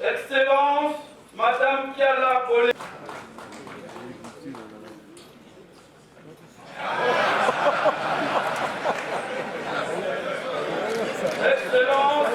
Excellence, Madame Kiala Bolé. Excellence.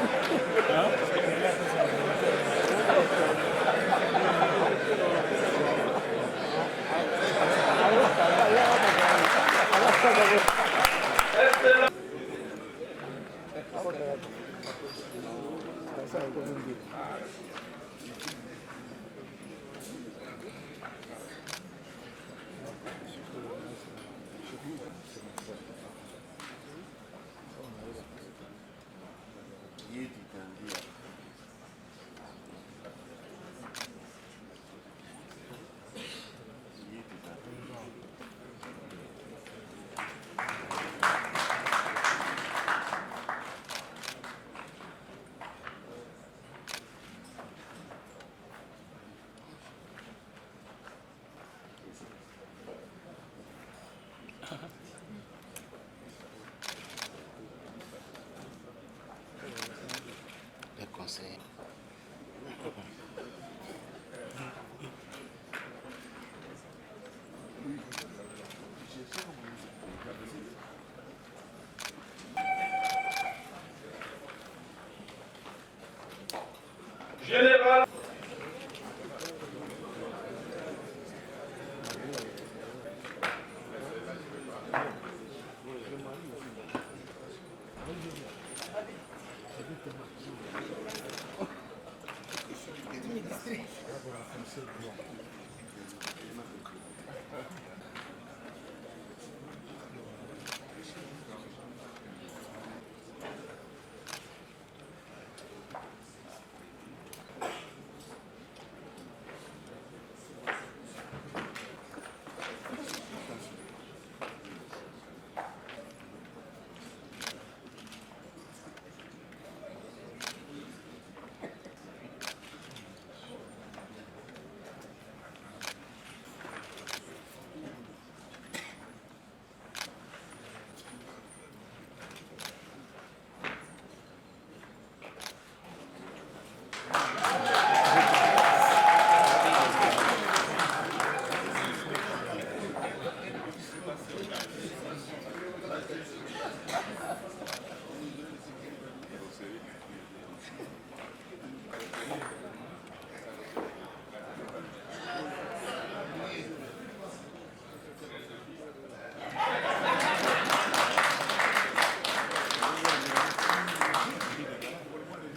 Le conseil. Général.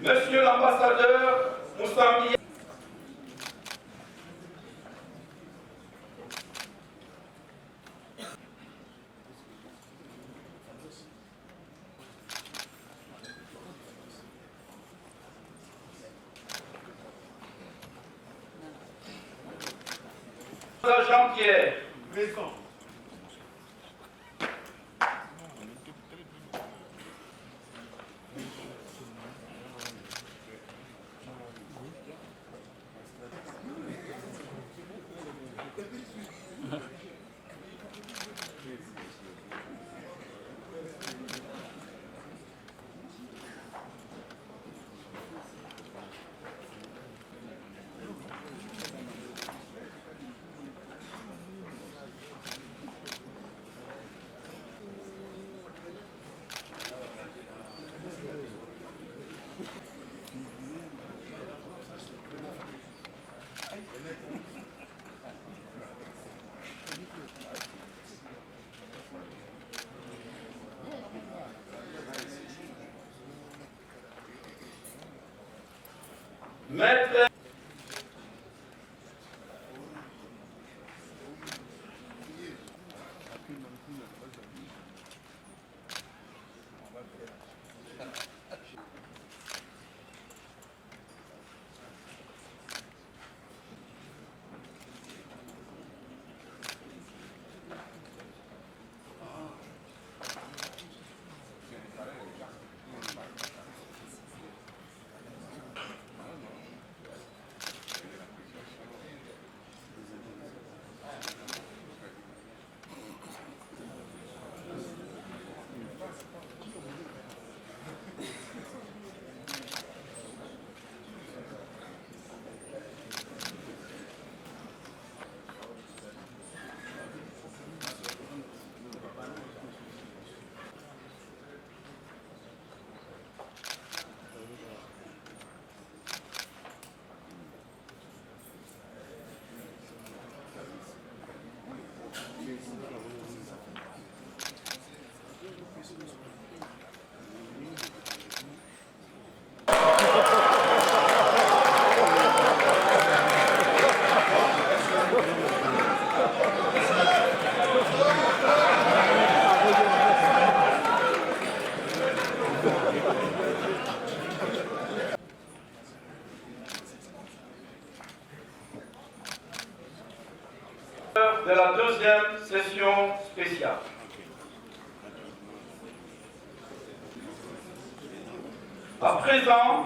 Monsieur l'ambassadeur Moussambi. Jean-Pierre. Présent. Maître. De la deuxième session spéciale. À présent,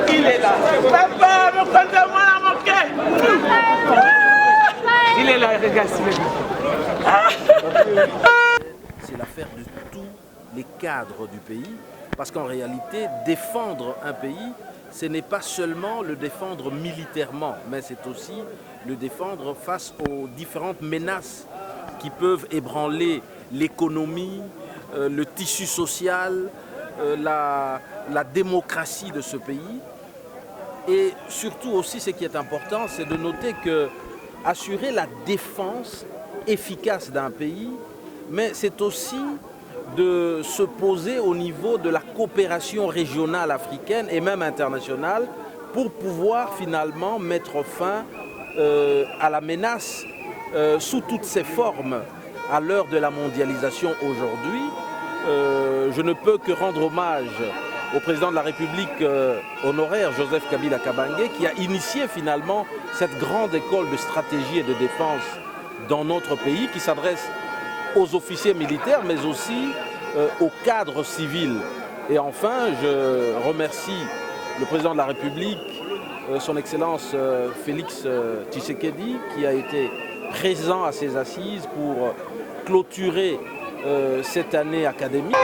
il est là. Papa, me compte-moi la moquette. Il est là, regarde, c'est l'affaire de tous les cadres du pays, parce qu'en réalité, défendre un pays, ce n'est pas seulement le défendre militairement, mais c'est aussi le défendre face aux différentes menaces qui peuvent ébranler l'économie, le tissu social, la démocratie de ce pays. Et surtout aussi, ce qui est important, c'est de noter que assurer la défense efficace d'un pays, mais c'est aussi de se poser au niveau de la coopération régionale africaine et même internationale pour pouvoir finalement mettre fin à la menace sous toutes ses formes à l'heure de la mondialisation aujourd'hui. Je ne peux que rendre hommage au président de la République honoraire, Joseph Kabila Kabange, qui a initié finalement cette grande école de stratégie et de défense dans notre pays, qui s'adresse aux officiers militaires, mais aussi aux cadres civils. Et enfin, je remercie le président de la République, son Excellence Félix Tshisekedi, qui a été présent à ces assises pour clôturer cette année académique.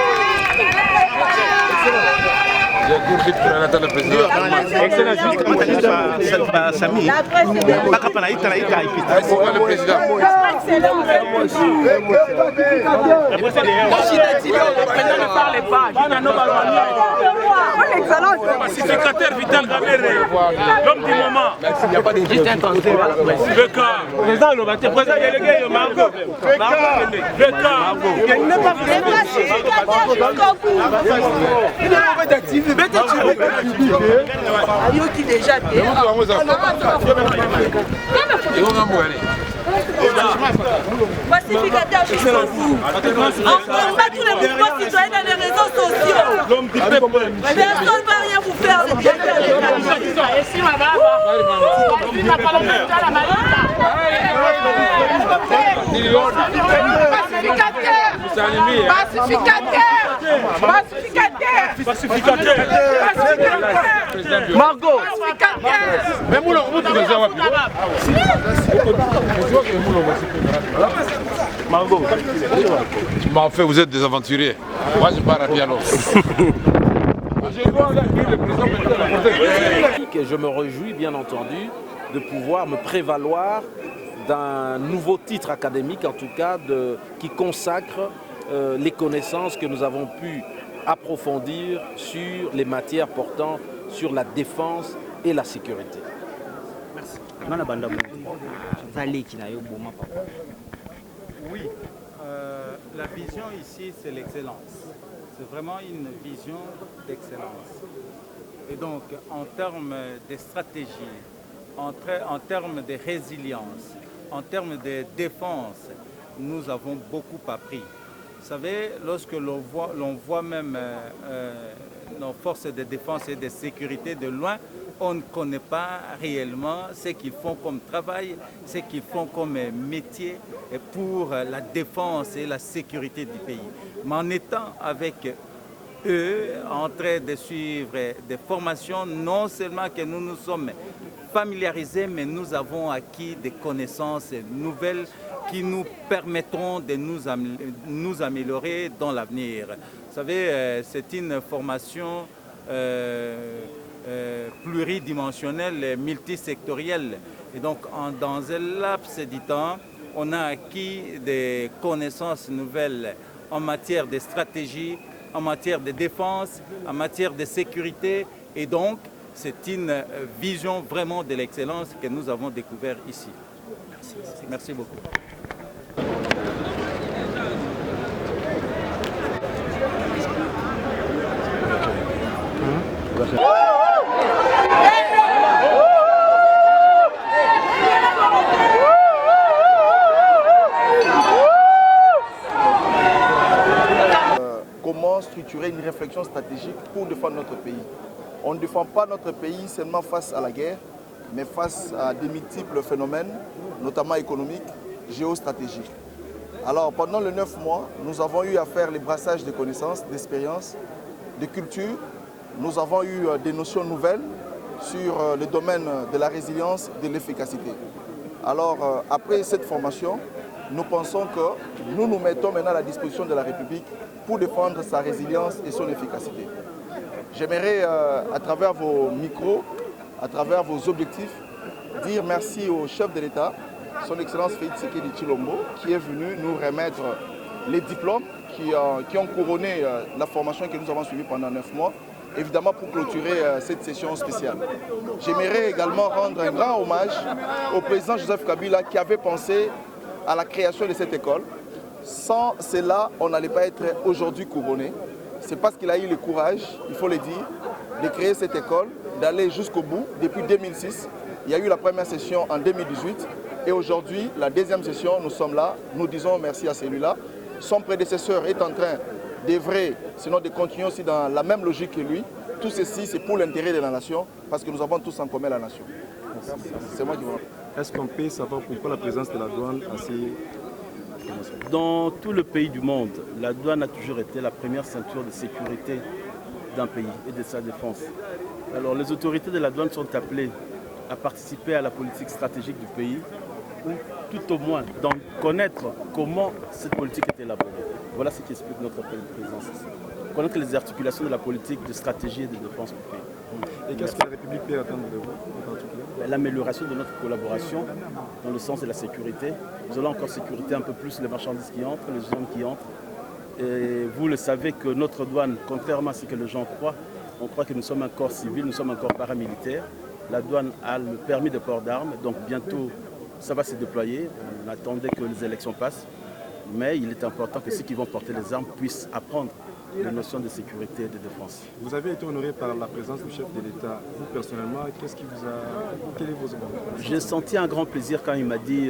Pacificateur Vital Gamere, l'homme du moment. Président délégué, pacificateur jusqu'au bout. On combat tous les mouvements citoyens dans les réseaux sociaux. L'homme du peuple. Personne ne va rien vous faire. Pacificateur. Salimia. Pacificateur. Margot. Mais Moulon, vous devez avoir. Margot. Mais en fait, vous êtes des aventuriers. Moi, je pars à piano. Je me réjouis bien entendu de pouvoir me prévaloir d'un nouveau titre académique, en tout cas, qui consacre les connaissances que nous avons pu approfondir sur les matières portant sur la défense et la sécurité. Merci. Oui, la vision ici, c'est l'excellence. C'est vraiment une vision d'excellence. Et donc, en termes de stratégie, en termes de résilience, en termes de défense, nous avons beaucoup appris. Vous savez, lorsque l'on voit même nos forces de défense et de sécurité de loin, on ne connaît pas réellement ce qu'ils font comme travail, ce qu'ils font comme métier pour la défense et la sécurité du pays. Mais en étant avec eux, en train de suivre des formations, non seulement que nous nous sommes familiarisés, mais nous avons acquis des connaissances nouvelles qui nous permettront de nous améliorer dans l'avenir. Vous savez, c'est une formation pluridimensionnelle, multisectorielle. Et donc, dans un laps de temps, on a acquis des connaissances nouvelles en matière de stratégie, en matière de défense, en matière de sécurité. Et donc, c'est une vision vraiment de l'excellence que nous avons découvert ici. Merci beaucoup. Comment structurer une réflexion stratégique pour défendre notre pays. On ne défend pas notre pays seulement face à la guerre, mais face à des multiples phénomènes, notamment économiques, géostratégiques. Alors pendant les 9 mois, nous avons eu à faire les brassages de connaissances, d'expériences, de culture. Nous avons eu des notions nouvelles sur le domaine de la résilience et de l'efficacité. Alors après cette formation, nous pensons que nous nous mettons maintenant à la disposition de la République pour défendre sa résilience et son efficacité. J'aimerais, à travers vos micros, à travers vos objectifs, dire merci au chef de l'État, son Excellence Félix Tshisekedi Tshilombo, qui est venu nous remettre les diplômes qui ont couronné la formation que nous avons suivie pendant 9 mois, évidemment pour clôturer cette session spéciale. J'aimerais également rendre un grand hommage au président Joseph Kabila qui avait pensé à la création de cette école. Sans cela, on n'allait pas être aujourd'hui couronné. C'est parce qu'il a eu le courage, il faut le dire, de créer cette école, d'aller jusqu'au bout. Depuis 2006, il y a eu la première session en 2018 et aujourd'hui, la deuxième session, nous sommes là. Nous disons merci à celui-là. Son prédécesseur est en train d'œuvrer, sinon de continuer aussi dans la même logique que lui. Tout ceci, c'est pour l'intérêt de la nation, parce que nous avons tous en commun la nation. C'est moi qui vous remercie. Est-ce qu'on peut savoir pourquoi la présence de la douane a ces... Dans tout le pays du monde, la douane a toujours été la première ceinture de sécurité d'un pays et de sa défense. Alors les autorités de la douane sont appelées à participer à la politique stratégique du pays, ou tout au moins d'en connaître comment cette politique est élaborée. Voilà ce qui explique notre présence ici. Connaître les articulations de la politique de stratégie et de défense du pays. Et qu'est-ce que la République peut attendre de vous en particulier? L'amélioration de notre collaboration dans le sens de la sécurité. Nous allons encore sécuriter un peu plus les marchandises qui entrent, les zones qui entrent. Et vous le savez que notre douane, contrairement à ce que les gens croient, on croit que nous sommes un corps civil, nous sommes un corps paramilitaire. La douane a le permis de port d'armes, donc bientôt ça va se déployer. On attendait que les élections passent. Mais il est important que ceux qui vont porter les armes puissent apprendre les notions de sécurité et de défense. Vous avez été honoré par la présence du chef de l'État. Vous personnellement, qu'est-ce qui vous a... Quel est vos émotions? J'ai senti un grand plaisir quand il m'a dit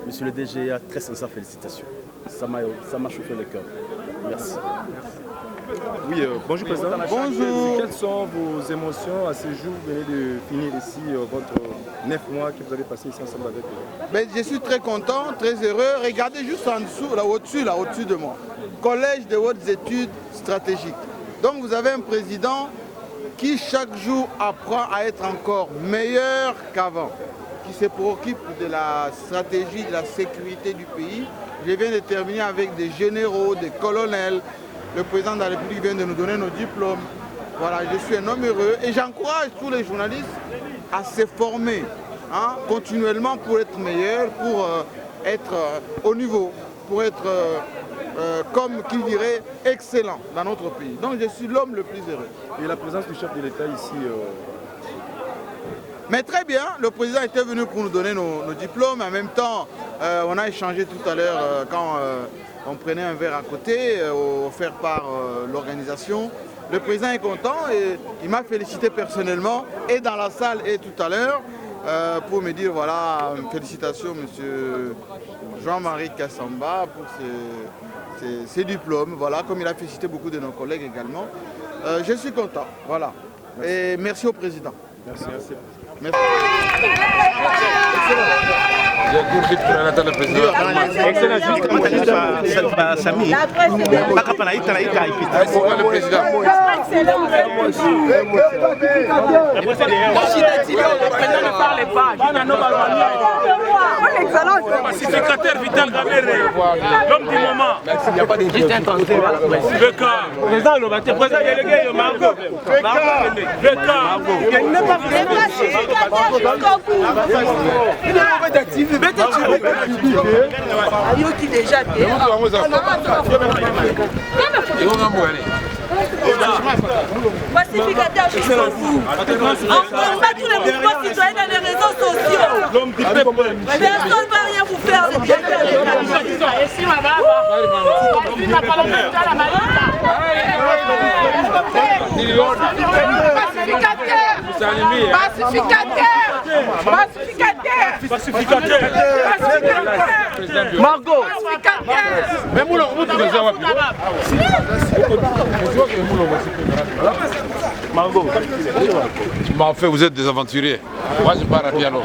Monsieur le DGA, très sincère félicitations. Ça m'a chauffé le cœur. Merci. Oui, bonjour président. Bonjour. Quelles sont vos émotions à ce jour? Vous venez de finir ici votre 9 mois que vous avez passé ici ensemble avec eux. Ben, je suis très content, très heureux. Regardez juste en dessous, là au-dessus de moi. Collège de hautes études stratégiques. Donc vous avez un président qui chaque jour apprend à être encore meilleur qu'avant, qui se préoccupe de la stratégie, de la sécurité du pays. Je viens de terminer avec des généraux, des colonels. Le président de la République vient de nous donner nos diplômes. Voilà, je suis un homme heureux et j'encourage tous les journalistes à se former continuellement pour être meilleurs, pour être au niveau, pour être, comme qui dirait, excellent dans notre pays. Donc je suis l'homme le plus heureux. Et la présence du chef de l'État ici Mais très bien, le président était venu pour nous donner nos diplômes. En même temps, on a échangé tout à l'heure quand on prenait un verre à côté, offert par l'organisation. Le président est content et il m'a félicité personnellement et dans la salle et tout à l'heure pour me dire voilà, félicitations monsieur Jean-Marie Kassamba pour ses diplômes. Voilà, comme il a félicité beaucoup de nos collègues également. Je suis content, voilà. Et merci au président. Merci. Merci. Pacificateur Vital Gamere, l'homme du moment. Président délégué, Margot. Ayoki déjà pacificateur jusqu'au bout. On combat tous les mouvements citoyens dans les réseaux sociaux. Personne ne va rien vous faire. Pacificateur. Margot. Margot. Mais en fait, vous êtes des aventuriers. Moi, je pars à piano.